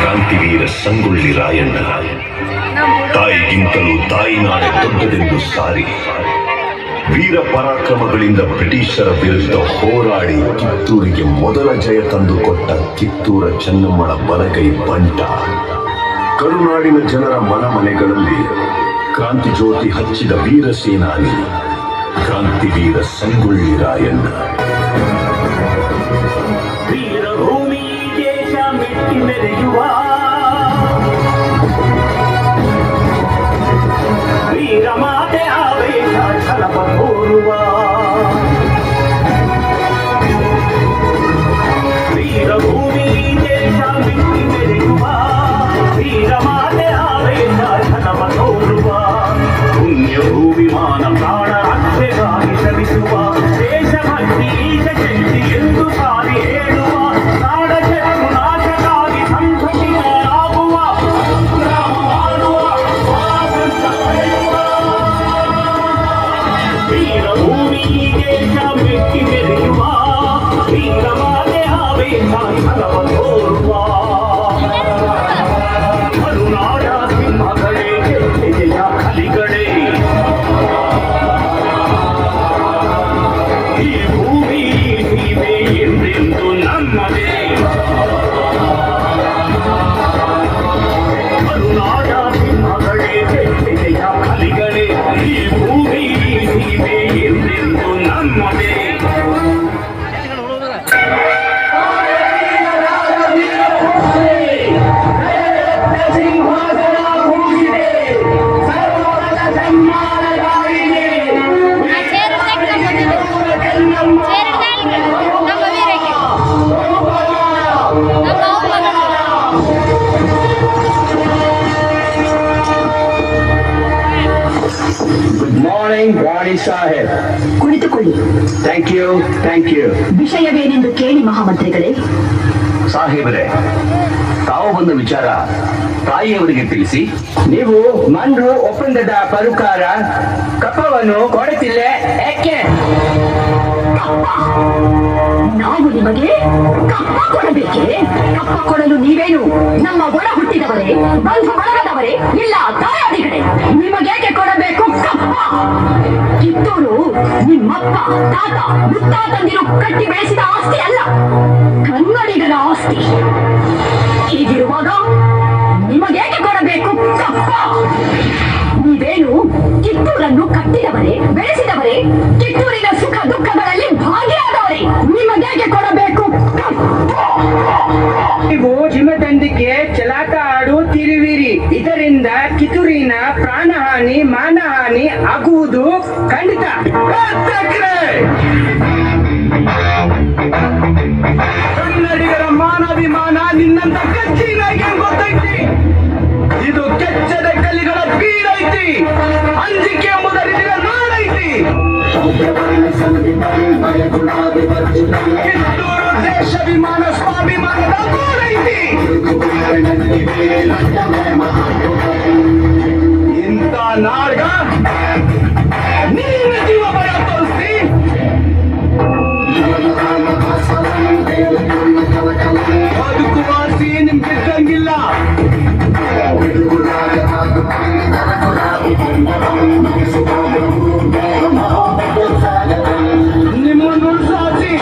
ಕ್ರಾಂತಿವೀರ ಸಂಗೊಳ್ಳಿ ರಾಯಣ್ಣ ತಾಯಿಗಿಂತಲೂ ತಾಯಿನಾಡೆ ದೊಡ್ಡದೆಂದು ಸಾರಿ ವೀರ ಪರಾಕ್ರಮಗಳಿಂದ ಬ್ರಿಟಿಷರ ವಿರುದ್ಧ ಹೋರಾಡಿ ಕಿತ್ತೂರಿಗೆ ಮೊದಲ ಜಯ ತಂದುಕೊಟ್ಟ ಕಿತ್ತೂರ ಚೆನ್ನಮ್ಮನ ಬಲಗೈ ಬಂಟ ಕರುನಾಡಿನ ಜನರ ಮನಮನೆಗಳಲ್ಲಿ ಕ್ರಾಂತಿ ಜ್ಯೋತಿ ಹಚ್ಚಿದ ವೀರ ಸೇನಾನಿ ಕ್ರಾಂತಿವೀರ ಸಂಗೊಳ್ಳಿ ರಾಯಣ್ಣ. ವೀರಭೂಮಿ ದೇಶ ಮೆಟ್ಟಿ ಮೆರೆಯುವ ವೀರಮಾತೆ ಆವೇಶ ಛಲಪ ತೋರುವ ವೀರಭೂಮಿ ದೇಶ ಮೆಟ್ಟಿ ಮೆರೆಯುವ ವೀರಮಾತೆ ಆವೇಶ ಛಲಪ ತೋರುವ ಪುಣ್ಯ ಭೂವಿಮಾನ ಪ್ರಾಣ ರಕ್ಷೆಗಾಗಿ ಶ್ರಮಿಸುವ ದೇಶಭಕ್ತಿ ಈಶ ಶಕ್ತಿ ಎಂದು ಸಾರಿ ಹೇಳುವ ನಾಡ ಶತ್ರು ನಾಶಕ್ಕಾಗಿ ಸಂಘಟಿತರಾಗುವ ಸಂಗ್ರಾಮ ಮಾಡುವ ವೀರಭೂಮಿ ದೇಶ ಮೆಟ್ಟಿ ಮೆರೆಯುವ ವೀರಮಾತೆ ಆವೇಶ ಛಲವ ತೋರುವ ಕರುನಾಡ ಸಿಂಹಗಳೇ ಜಯ ಕಲಿಗಳೇ ಈ ಭೂಮಿ ನೀವೇ ಎಂದೆಂದು ನಮ್ಮದೇ ಕರುನಾಡ ಸಿಂಹಗಳೇ ಜಯ ಕಲಿಗಳೇ ಈ ಭೂಮಿ ನೀವೇ ಎಂದೆಂದು ನಮ್ಮದೇ. ಗುಡ್ ಮಾರ್ನಿಂಗ್ ರಾಣಿ ಸಾಹೇಬ್. ಕುಳಿತುಕೊಳ್ಳಿ. Thank you. ವಿಷಯವೇನೆಂದು ಕೇಳಿ ಮಹಾಮಂತ್ರಿಗಳೇ. ಸಾಹೇಬರೇ, ತಾವು ಬಂದ ವಿಚಾರ ತಾಯಿಯವರಿಗೆ ತಿಳಿಸಿ. ನೀವು ಮನ್ರು ಒಪ್ಪಂದದ ಪರುಕಾರ ಕಪ್ಪವನ್ನು ಕೊಡುತ್ತಿಲ್ಲ ಯಾಕೆ? ನಾವು ನಿಮಗೆ ಕಪ್ಪ ಕೊಡಬೇಕೆ? ಕಪ್ಪ ಕೊಡಲು ನೀವೇನು ನಮ್ಮ ಒಳ ಹುಟ್ಟಿದವರೇ, ಬಂಧು ಬಳಗದವರೇ, ಇಲ್ಲ ತಾಯಾದಿಗಳೇ? ನಿಮಗೇಕೆ ಕೊಡಬೇಕು ಕಪ್ಪ? ಕಿತ್ತೂರು ನಿಮ್ಮಪ್ಪ ತಾತ ಮುತ್ತಾತಂದಿರು ಕಟ್ಟಿ ಬೆಳೆಸಿದ ಆಸ್ತಿ ಅಲ್ಲ, ಕನ್ನಡಿಗರ ಆಸ್ತಿ. ಹೀಗಿರುವಾಗ ನಿಮಗೇಕೆ ಕೊಡಬೇಕು ಕಪ್ಪ? ನೀವೇನು ಕಿತ್ತೂರನ್ನು ಕಟ್ಟಿದವರೇ, ಬೆಳೆಸಿದವರೇ, ಕಿತ್ತೂರಿನ ಸುಖ ದುಃಖಗಳಲ್ಲಿ ಭಾಗಿಯಾದವರೇ. ನಿಮಗೇಕೆ ಕೊಡಬೇಕು ಕಪ್ಪ? ನೀವು ಹಿಮದಂದಿಗೆ ಚಲಾಟ ಆಡುತ್ತಿರುವಿರಿ. ಇದರಿಂದ ಕಿತ್ತೂರಿನ ಪ್ರಾಣಹಾನಿ ಮಾನಹಾನಿ ಆಗುವುದು ಖಂಡಿತ. ಕನ್ನಡಿಗರ ಮಾನಾಭಿಮಾನ ನಿನ್ನಂತ ಕಚ್ಚಿನಾಗಿ ಗೊತ್ತೈತಿ. ಇದು ಕೆಚ್ಚದ ಕಲಿಗಳ ಬೀಡೈತಿ. ಅಂಜಿಕೆ ಎಂಬುದರಿಂದ ನಾಡೈತಿ. ಕಿತ್ತೂರು ದೇಶಾಭಿಮಾನ ಸ್ವಾಭಿಮಾನದ ಗೋಡೈತಿ. ಇಂಥ ನಾಡ್ಗ ನೀನು ಜೀವ ಭಯ ತೋರಿಸ್ತಿ. ಬದುಕುವ ಆಸೆ ನಿಮ್ಗೆ ಇದ್ದಂಗಿಲ್ಲ. ನಿಮ್ಮನ್ನು ಸಾಧಿ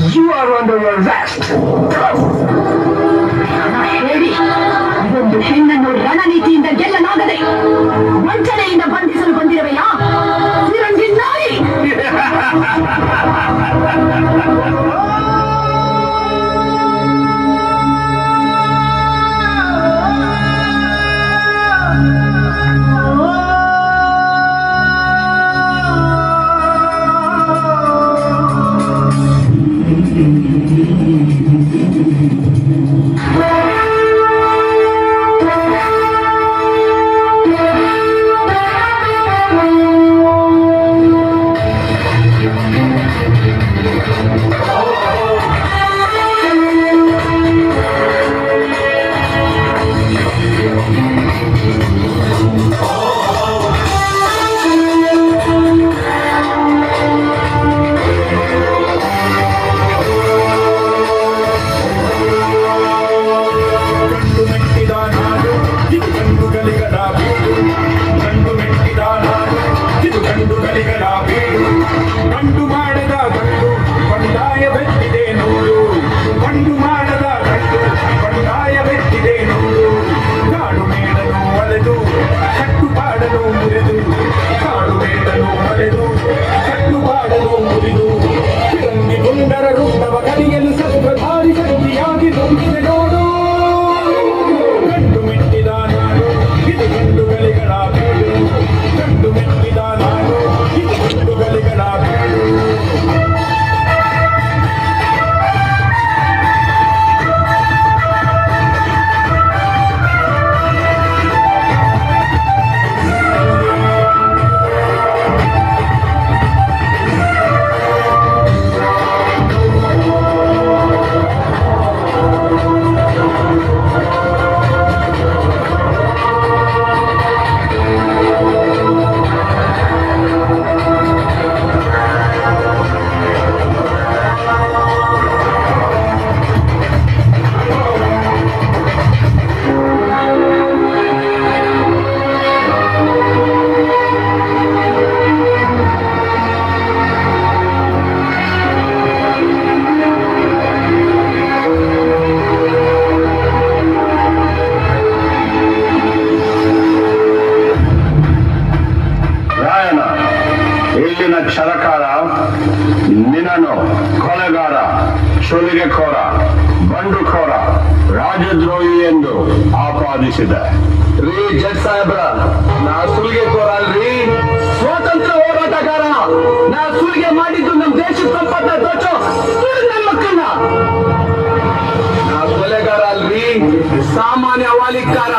You are under arrest. ಬಂಡುಖೋರ ರಾಜದ್ರೋಹಿ ಎಂದು ಆಪಾದಿಸಿದೆ. ರೀ ಜಡ್ ಸಾಹೇಬ್ರ, ನಾ ಸುಲಿಗೆ ಕೋರ ಅಲ್ರಿ, ಸ್ವಾತಂತ್ರ್ಯ ಹೋರಾಟಗಾರ. ನಾ ಸುಲಿಗೆ ಮಾಡಿದ್ದು ನಮ್ ದೇಶದ ಸಂಪತ್ತ ದೋಚೋ ನನ್ನ ಮಕ್ಕಳನ್ನ. ನಾ ಕೊಲೆಗಾರ ಅಲ್ರಿ, ಸಾಮಾನ್ಯ ವಾಲಿಕಾರ.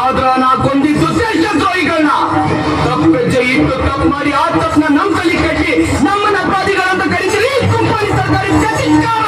ಆದ್ರ ನಾ ಕೊಂದಿದ್ದು ದೇಶದ್ರೋಹಿಗಳನ್ನ. ತಪ್ಪೆಜ್ಜೆ ಇಟ್ಟು ತಪ್ಪು ಮಾಡಿ ಆ ತಪ್ಪನ್ನ ನಮ್ ತಲೆ ಕಟ್ಟಿ ನಮ್ಮನ್ನ ಅಪರಾಧಿಗಳಂತ ಕರೀತೀರಿ ಕಂಪನಿ ಸರ್ಕಾರಿ ಧಿಕ್ಕಾರ.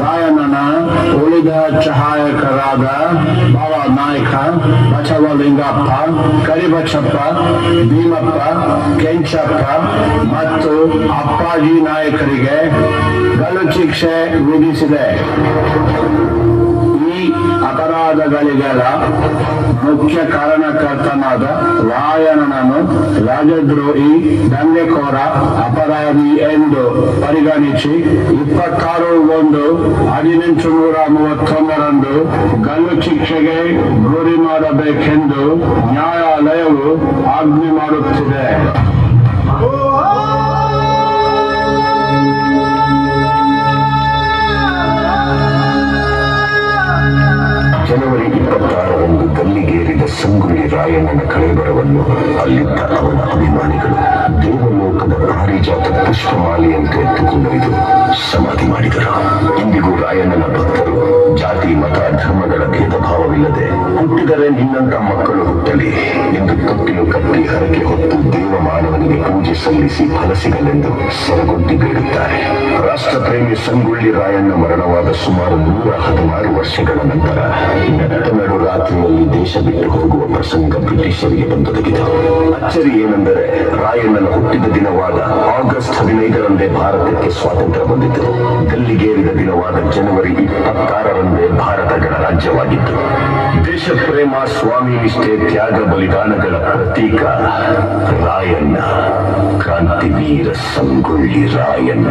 ರಾಯಣ್ಣನ ಉಳಿದ ಸಹಾಯಕರಾದ ಬಾವ ನಾಯಕ, ಬಸವಲಿಂಗಪ್ಪ, ಕರಿಬಚ್ಚಪ್ಪ, ಭೀಮಪ್ಪ, ಕೆಂಚಪ್ಪ ಮತ್ತು ಅಪ್ಪಾಜಿ ನಾಯಕರಿಗೆ ಗಲ್ಲು ಶಿಕ್ಷೆ ವಿಧಿಸಿದೆ. ಈ ಅಪರಾಧಗಳಿಗೆಲ್ಲ ಮುಖ್ಯ ಕಾರಣಕರ್ತನಾದ ರಾಯಣ್ಣನನ್ನು ರಾಜದ್ರೋಹಿ, ದಂಗೆಕೋರ, ಅಪರಾಧಿ ಎಂದು ಪರಿಗಣಿಸಿ 26/1/1831 ಗಲ್ಲು ಶಿಕ್ಷೆಗೆ ಗುರಿ ಮಾಡಬೇಕೆಂದು ನ್ಯಾಯಾಲಯವು ಆಜ್ಞೆ ಮಾಡುತ್ತಿದೆ. ಜನವರಿ 26ರಂದು ಗಲ್ಲಿಗೇರಿದ ಸಂಗೊಳ್ಳಿ ರಾಯಣ್ಣನ ಕಳೇಬರವನ್ನು ಅಲ್ಲಿದ್ದ ಅವನ ಅಭಿಮಾನಿಗಳು ದೇವಲೋಕದ ಪಾರಿಜಾತ ಪುಷ್ಪಮಾಲೆಯಂತೆ ಎತ್ತುಕೊಂಡೊಯ್ದು ಸಮಾಧಿ ಮಾಡಿದರು. ಇಂದಿಗೂ ರಾಯಣ್ಣನ ಭಕ್ತರು ಜಾತಿ, ಮತ, ಧರ್ಮಗಳ ಭೇದ ಭಾವವಿಲ್ಲದೆ ಹುಟ್ಟಿದರೆ ನಿನ್ನಂತ ಮಕ್ಕಳು ಹುಟ್ಟಲಿ ಎಂದು ತೊಟ್ಟಿಲು ಕಟ್ಟಿ ಹರಕೆ ಹೊತ್ತು ದೇವ ಮಾನವನಿಗೆ ಪೂಜೆ ಸಲ್ಲಿಸಿ ಫಲ ಸಿಗಲೆಂದು ಸರಗೊಡ್ಡಿ ಬೇಡುತ್ತಾರೆ. ರಾಷ್ಟ್ರಪ್ರೇಮಿ ಸಂಗೊಳ್ಳಿ ರಾಯಣ್ಣ ಮರಣವಾದ ಸುಮಾರು 116 ವರ್ಷಗಳ ನಂತರ ನೆಟ್ಟ ನಡು ರಾತ್ರಿಯಲ್ಲಿ ದೇಶ ಬಿಟ್ಟು ಹೋಗುವ ಪ್ರಸಂಗ ಬ್ರಿಟಿಷರಿಗೆ ಬಂದೊದಗಿತು. ಅಚ್ಚರಿ ಏನೆಂದರೆ ರಾಯಣ್ಣನ ಹುಟ್ಟಿದ ದಿನವಾದ ಆಗಸ್ಟ್ 15ರಂದೇ ಭಾರತಕ್ಕೆ ಸ್ವಾತಂತ್ರ್ಯ ಬಂದಿತು. ಗಲ್ಲಿಗೇರಿದ ದಿನವಾದ ಜನವರಿ 26ರಂದೇ ಭಾರತ ಗಣರಾಜ್ಯವಾಗಿತ್ತು. ದೇಶ ಪ್ರೇಮ, ಸ್ವಾಮಿ ನಿಷ್ಠೆ, ತ್ಯಾಗ, ಬಲಿದಾನಗಳ ಪ್ರತೀಕ ರಾಯಣ್ಣ, ಕ್ರಾಂತಿವೀರ ಸಂಗೊಳ್ಳಿ ರಾಯಣ್ಣ.